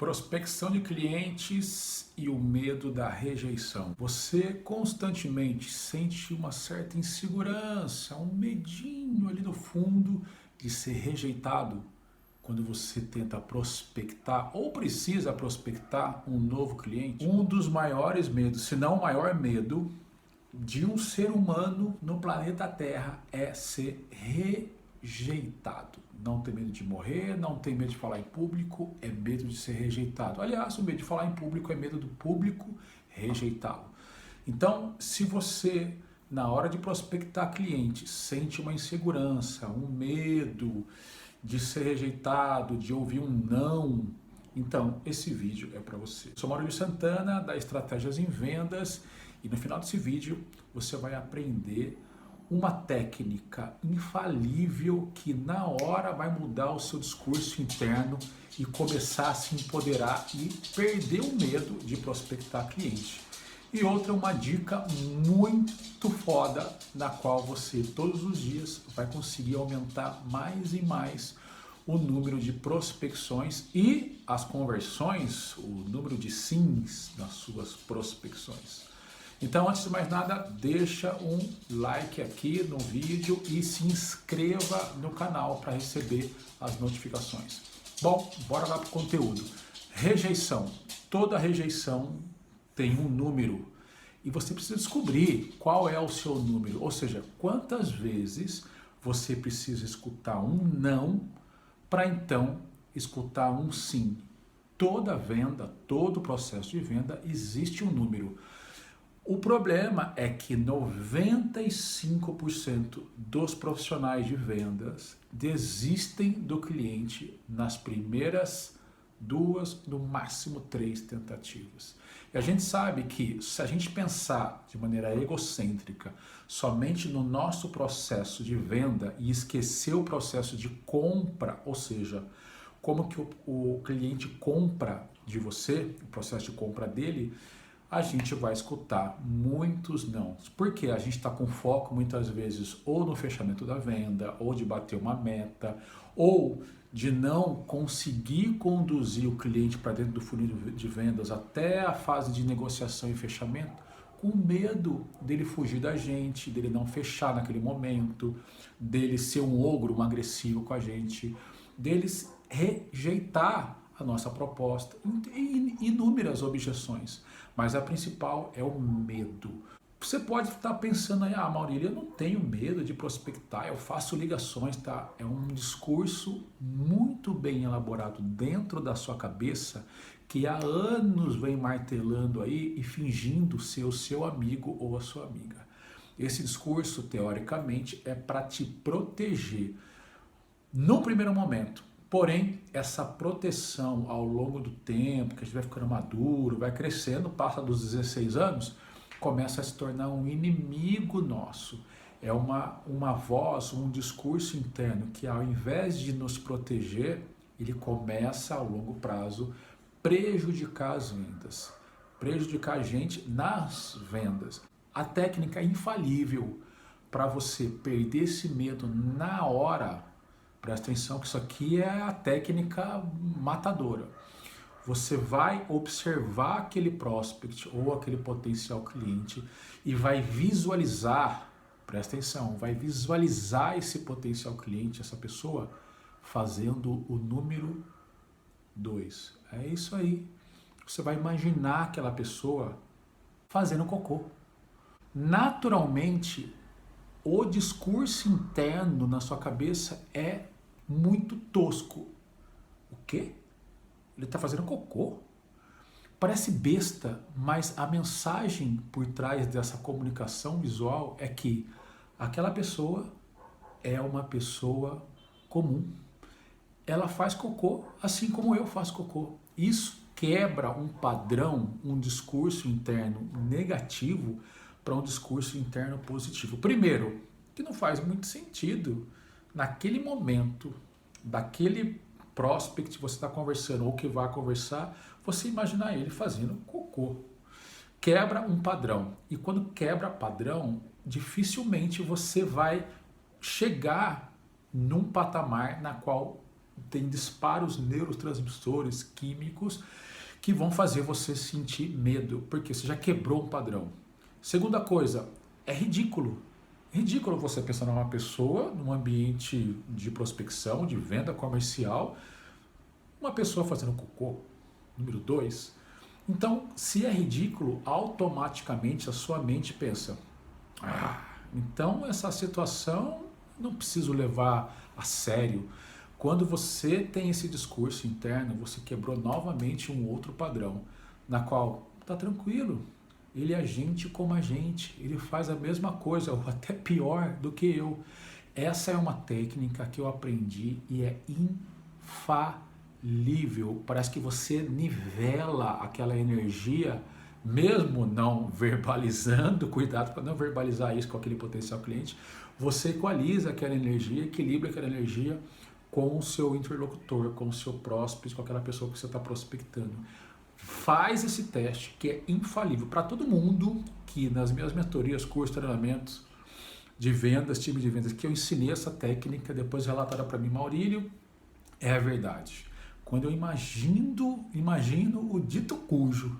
Prospecção de clientes e o medo da rejeição. Você constantemente sente uma certa insegurança, um medinho ali no fundo de ser rejeitado quando você tenta prospectar ou precisa prospectar um novo cliente. Um dos maiores medos, se não o maior medo, de um ser humano no planeta Terra é ser rejeitado. Não tem medo de morrer, não tem medo de falar em público, é medo de ser rejeitado. Aliás, o medo de falar em público é medo do público rejeitá-lo. Então, se você, na hora de prospectar cliente, sente uma insegurança, um medo de ser rejeitado, de ouvir um não, então esse vídeo é para você. Eu sou Maurílio Santana, da Estratégias em Vendas, e no final desse vídeo você vai aprender uma técnica infalível que na hora vai mudar o seu discurso interno e começar a se empoderar e perder o medo de prospectar cliente. E outra, uma dica muito foda, na qual você todos os dias vai conseguir aumentar mais e mais o número de prospecções e as conversões, o número de sims nas suas prospecções. Então, antes de mais nada, deixa um like aqui no vídeo e se inscreva no canal para receber as notificações. Bom, bora lá para o conteúdo. Rejeição. Toda rejeição tem um número e você precisa descobrir qual é o seu número, ou seja, quantas vezes você precisa escutar um não para então escutar um sim. Toda venda, todo processo de venda existe um número. O problema é que 95% dos profissionais de vendas desistem do cliente nas primeiras 2, no máximo 3 tentativas. E a gente sabe que se a gente pensar de maneira egocêntrica somente no nosso processo de venda e esquecer o processo de compra, ou seja, como que o cliente compra de você, o processo de compra dele, a gente vai escutar muitos não. Porque a gente está com foco muitas vezes ou no fechamento da venda, ou de bater uma meta, ou de não conseguir conduzir o cliente para dentro do funil de vendas até a fase de negociação e fechamento, com medo dele fugir da gente, dele não fechar naquele momento, dele ser um ogro, um agressivo com a gente, deles rejeitar a nossa proposta, inúmeras objeções, mas a principal é o medo. Você pode estar pensando aí, Maurílio, eu não tenho medo de prospectar, eu faço ligações, tá? É um discurso muito bem elaborado dentro da sua cabeça, que há anos vem martelando aí e fingindo ser o seu amigo ou a sua amiga. Esse discurso, teoricamente, é para te proteger no primeiro momento. Porém, essa proteção ao longo do tempo, que a gente vai ficando maduro, vai crescendo, passa dos 16 anos, começa a se tornar um inimigo nosso. É uma voz, um discurso interno que, ao invés de nos proteger, ele começa, ao longo prazo, prejudicar as vendas, prejudicar a gente nas vendas. A técnica infalível para você perder esse medo na hora, presta atenção que isso aqui é a técnica matadora. Você vai observar aquele prospect ou aquele potencial cliente e vai visualizar, presta atenção, vai visualizar esse potencial cliente, essa pessoa, fazendo o número 2. É isso aí. Você vai imaginar aquela pessoa fazendo cocô. Naturalmente, o discurso interno na sua cabeça é muito tosco. O quê? Ele está fazendo cocô? Parece besta, mas a mensagem por trás dessa comunicação visual é que aquela pessoa é uma pessoa comum. Ela faz cocô assim como eu faço cocô. Isso quebra um padrão, um discurso interno negativo para um discurso interno positivo. Primeiro, que não faz muito sentido naquele momento, daquele prospect que você está conversando ou que vai conversar, você imaginar ele fazendo cocô. Quebra um padrão. E quando quebra padrão, dificilmente você vai chegar num patamar na qual tem disparos neurotransmissores químicos que vão fazer você sentir medo, porque você já quebrou um padrão. Segunda coisa, é ridículo. Ridículo você pensar numa pessoa, num ambiente de prospecção, de venda comercial, uma pessoa fazendo cocô. Número 2. Então, se é ridículo, automaticamente a sua mente pensa, então essa situação não preciso levar a sério. Quando você tem esse discurso interno, você quebrou novamente um outro padrão, na qual tá tranquilo, ele é gente como a gente, ele faz a mesma coisa, ou até pior do que eu. Essa é uma técnica que eu aprendi e é infalível. Parece que você nivela aquela energia, mesmo não verbalizando, cuidado para não verbalizar isso com aquele potencial cliente, você equaliza aquela energia, equilibra aquela energia com o seu interlocutor, com o seu prospect, com aquela pessoa que você está prospectando. Faz esse teste que é infalível para todo mundo, que nas minhas mentorias, cursos, treinamentos de vendas, time de vendas, que eu ensinei essa técnica, depois relataram para mim, Maurílio, é a verdade. Quando eu imagino o dito cujo,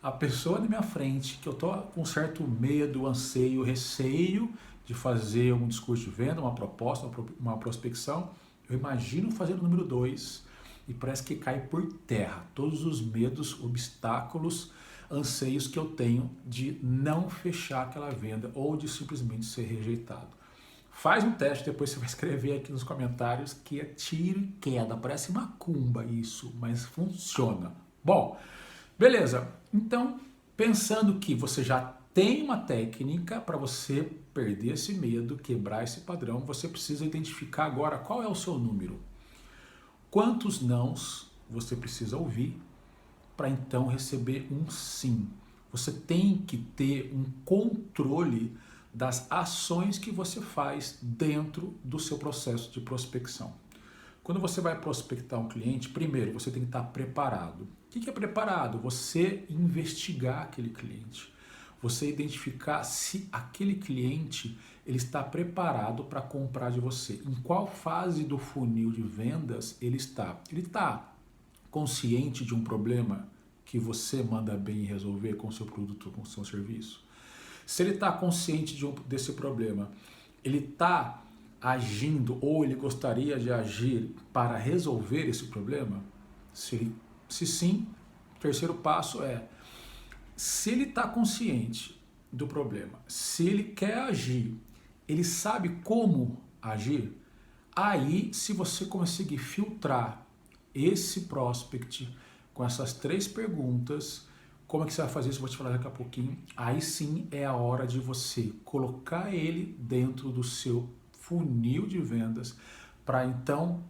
a pessoa na minha frente, que eu estou com certo medo, anseio, receio de fazer um discurso de venda, uma proposta, uma prospecção, eu imagino fazendo o número 2 e parece que cai por terra todos os medos, obstáculos, anseios que eu tenho de não fechar aquela venda ou de simplesmente ser rejeitado. Faz um teste, depois você vai escrever aqui nos comentários que é tiro e queda, parece macumba isso, mas funciona. Bom, beleza, então pensando que você já tem uma técnica para você perder esse medo, quebrar esse padrão, você precisa identificar agora qual é o seu número. Quantos nãos você precisa ouvir para então receber um sim? Você tem que ter um controle das ações que você faz dentro do seu processo de prospecção. Quando você vai prospectar um cliente, primeiro você tem que estar preparado. O que é preparado? Você investigar aquele cliente. Você identificar se aquele cliente ele está preparado para comprar de você. Em qual fase do funil de vendas ele está? Ele está consciente de um problema que você manda bem resolver com o seu produto, com o seu serviço? Se ele está consciente desse problema, ele está agindo ou ele gostaria de agir para resolver esse problema? Se sim, o terceiro passo é, se ele está consciente do problema, se ele quer agir, ele sabe como agir, aí se você conseguir filtrar esse prospect com essas 3 perguntas, como é que você vai fazer isso? Eu vou te falar daqui a pouquinho. Aí sim é a hora de você colocar ele dentro do seu funil de vendas para então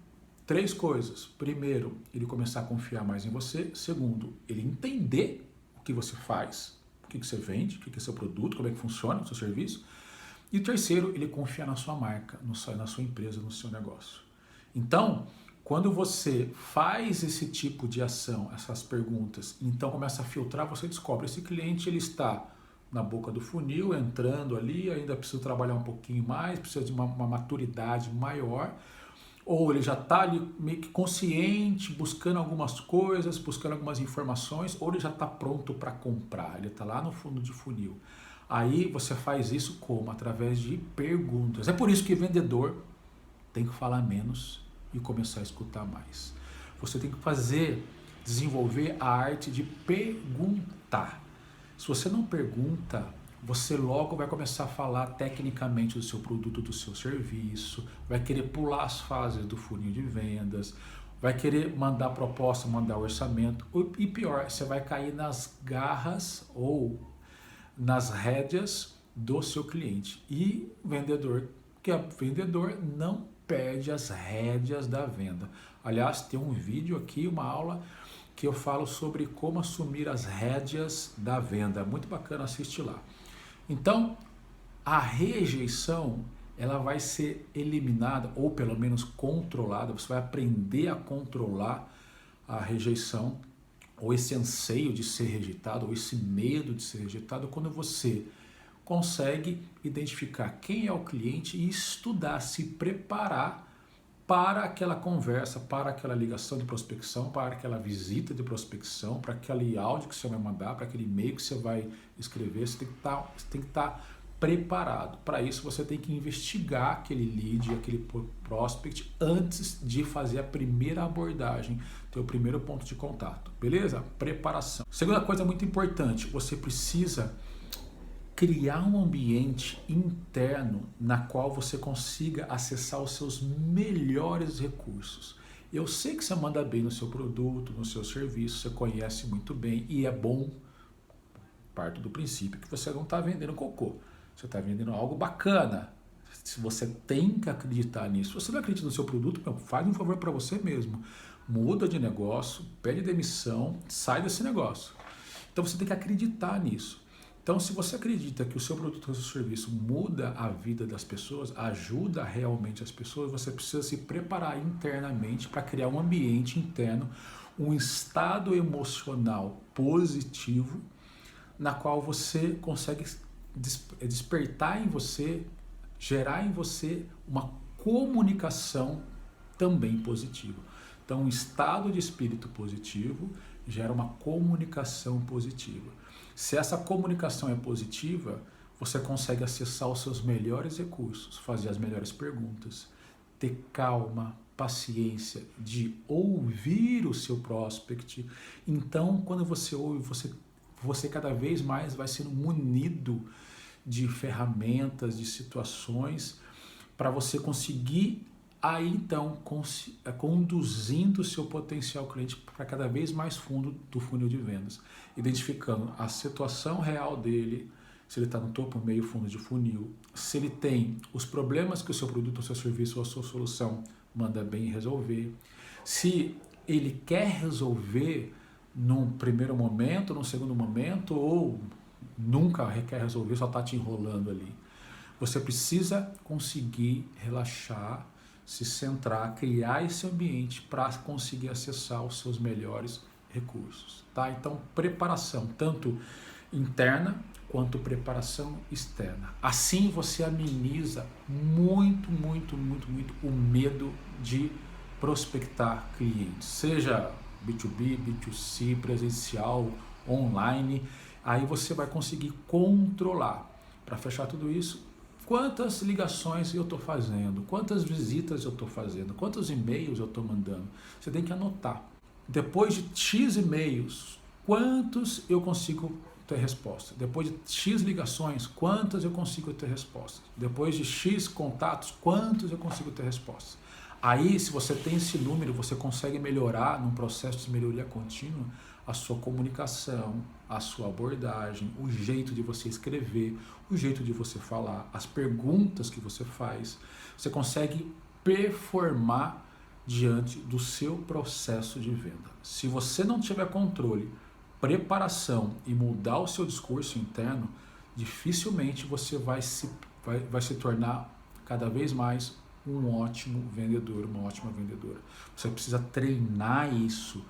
3 coisas. Primeiro, ele começar a confiar mais em você. Segundo, ele entender o que você faz, o que você vende, o que é seu produto, como é que funciona o seu serviço. E terceiro, ele confiar na sua marca, na sua empresa, no seu negócio. Então, quando você faz esse tipo de ação, essas perguntas, então começa a filtrar, você descobre esse cliente, ele está na boca do funil, entrando ali, ainda precisa trabalhar um pouquinho mais, precisa de uma maturidade maior, ou ele já está ali meio que consciente, buscando algumas coisas, buscando algumas informações, ou ele já está pronto para comprar, ele está lá no fundo de funil. Aí você faz isso como? Através de perguntas. É por isso que vendedor tem que falar menos e começar a escutar mais. Você tem que desenvolver a arte de perguntar. Se você não pergunta, você logo vai começar a falar tecnicamente do seu produto, do seu serviço, vai querer pular as fases do funil de vendas, vai querer mandar proposta, mandar orçamento, e pior, você vai cair nas garras ou nas rédeas do seu cliente. E vendedor, que é vendedor, não perde as rédeas da venda. Aliás, tem um vídeo aqui, uma aula que eu falo sobre como assumir as rédeas da venda. Muito bacana, assistir lá. Então, a rejeição, ela vai ser eliminada ou pelo menos controlada. Você vai aprender a controlar a rejeição ou esse anseio de ser rejeitado, ou esse medo de ser rejeitado, quando você consegue identificar quem é o cliente e estudar, se preparar para aquela conversa, para aquela ligação de prospecção, para aquela visita de prospecção, para aquele áudio que você vai mandar, para aquele e-mail que você vai escrever, você tem que estar preparado. Para isso, você tem que investigar aquele lead, aquele prospect, antes de fazer a primeira abordagem, ter o primeiro ponto de contato, beleza? Preparação. Segunda coisa muito importante, você precisa criar um ambiente interno na qual você consiga acessar os seus melhores recursos. Eu sei que você manda bem no seu produto, no seu serviço, você conhece muito bem e é bom, parto do princípio que você não está vendendo cocô, você está vendendo algo bacana. Se você tem que acreditar nisso, se você não acredita no seu produto, faz um favor para você mesmo, muda de negócio, pede demissão, sai desse negócio. Então você tem que acreditar nisso. Então, se você acredita que o seu produto ou seu serviço muda a vida das pessoas, ajuda realmente as pessoas, você precisa se preparar internamente para criar um ambiente interno, um estado emocional positivo, na qual você consegue despertar em você, gerar em você uma comunicação também positiva. Então, um estado de espírito positivo gera uma comunicação positiva. Se essa comunicação é positiva, você consegue acessar os seus melhores recursos, fazer as melhores perguntas, ter calma, paciência de ouvir o seu prospect. Então, quando você ouve, você cada vez mais vai sendo munido de ferramentas, de situações, para você conseguir aí então conduzindo o seu potencial cliente para cada vez mais fundo do funil de vendas, identificando a situação real dele, se ele está no topo, meio, fundo de funil, se ele tem os problemas que o seu produto, o seu serviço ou a sua solução manda bem resolver, se ele quer resolver num primeiro momento, num segundo momento, ou nunca quer resolver, só está te enrolando ali. Você precisa conseguir relaxar, se centrar, criar esse ambiente para conseguir acessar os seus melhores recursos, tá? Então, preparação, tanto interna quanto preparação externa. Assim você ameniza muito o medo de prospectar clientes, seja B2B, B2C, presencial, online, aí você vai conseguir controlar. Para fechar tudo isso, quantas ligações eu estou fazendo, quantas visitas eu estou fazendo, quantos e-mails eu estou mandando. Você tem que anotar. Depois de X e-mails, quantos eu consigo ter resposta? Depois de X ligações, quantas eu consigo ter resposta? Depois de X contatos, quantos eu consigo ter resposta? Aí, se você tem esse número, você consegue melhorar num processo de melhoria contínua a sua comunicação, a sua abordagem, o jeito de você escrever, o jeito de você falar, as perguntas que você faz. Você consegue performar diante do seu processo de venda. Se você não tiver controle, preparação e mudar o seu discurso interno, dificilmente você vai se tornar cada vez mais um ótimo vendedor, uma ótima vendedora. Você precisa treinar isso.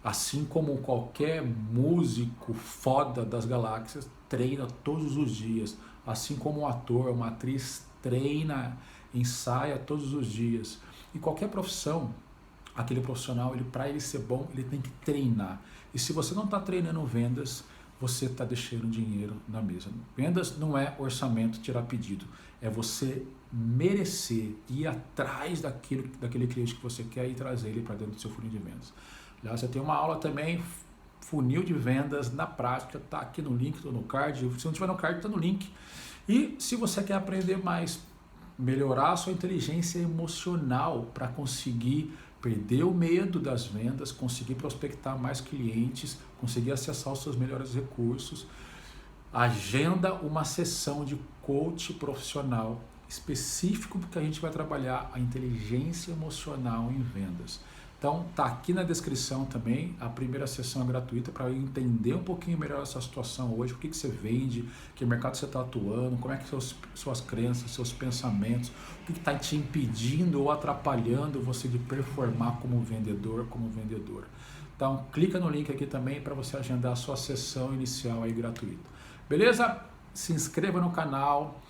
Assim como qualquer músico foda das galáxias treina todos os dias, assim como um ator, uma atriz treina, ensaia todos os dias. E qualquer profissão, aquele profissional, para ele ser bom, ele tem que treinar. E se você não está treinando vendas, você está deixando dinheiro na mesa. Vendas não é orçamento, tirar pedido. É você merecer, ir atrás daquele cliente que você quer e trazer ele para dentro do seu funil de vendas. Aliás, você tem uma aula também, funil de vendas na prática, está aqui no link, estou no card. Se não tiver no card, está no link. E se você quer aprender mais, melhorar a sua inteligência emocional para conseguir perder o medo das vendas, conseguir prospectar mais clientes, conseguir acessar os seus melhores recursos, agenda uma sessão de coach profissional específico, porque a gente vai trabalhar a inteligência emocional em vendas. Então, tá aqui na descrição também, a primeira sessão é gratuita para eu entender um pouquinho melhor essa situação hoje, o que você vende, que mercado você está atuando, como é que suas crenças, seus pensamentos, o que está te impedindo ou atrapalhando você de performar como vendedor, como vendedora. Então, clica no link aqui também para você agendar a sua sessão inicial aí gratuita. Beleza? Se inscreva no canal,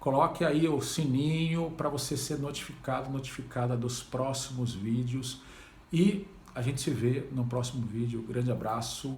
Coloque aí o sininho para você ser notificada dos próximos vídeos. E a gente se vê no próximo vídeo. Grande abraço.